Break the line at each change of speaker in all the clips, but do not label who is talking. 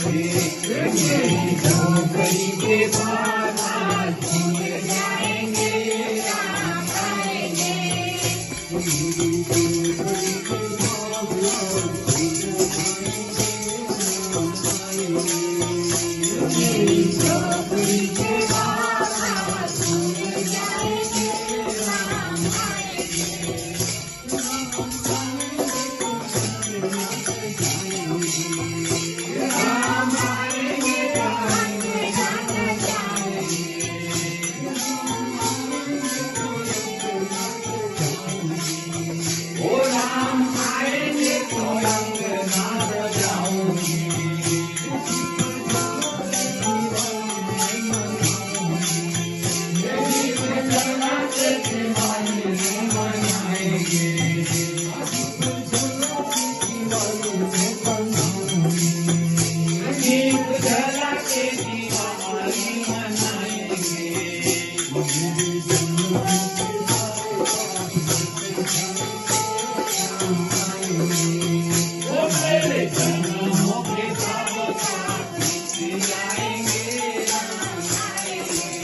मेरी झोपड़ी के बाहर झूम जाएंगे, राम आएंगे। मेरी झोपड़ी के बाहर झूम जाएंगे, राम आएंगे। राम आएंगे, आएंगे गाना गाएंगे। ओ राम आएंगे तो अंगना बजाऊंगी। दीप जला के दिवाली मनाएंगे। दीप जला के दिवाली मनाएंगे। वो मेरे जन्मों के साथ साथ आएंगे, राम आएंगे।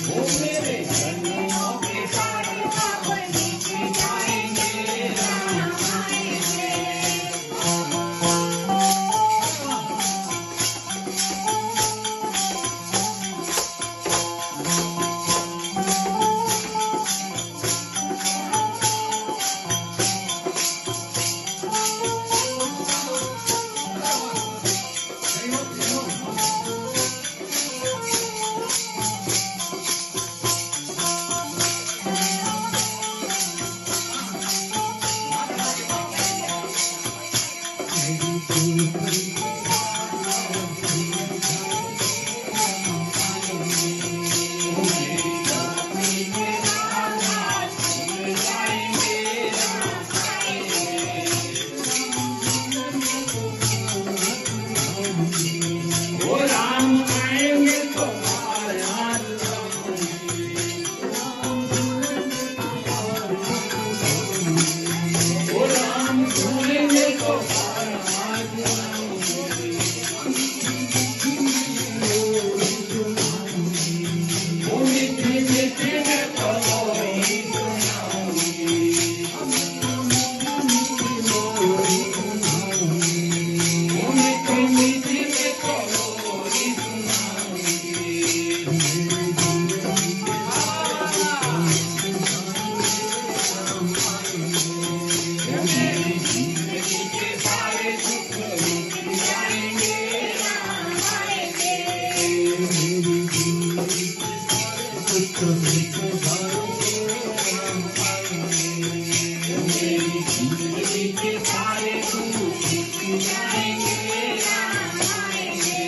वो मेरे जन्मों के साथ साथ आएंगे, राम आएंगे। वो राम आएंगे तो आयात वो राम भूलेंगे तो आयात। वो मीठी मीठी में कलोरी सुनाऊंगी। वो मीठी मीठी में कलोरी सुनाऊंगी। मेरी जिंदगी के सारे दुख मिट जाएंगे, राम आएंगे। मेरी जिंदगी के सारे दुख मिट जाएंगे, राम आएंगे।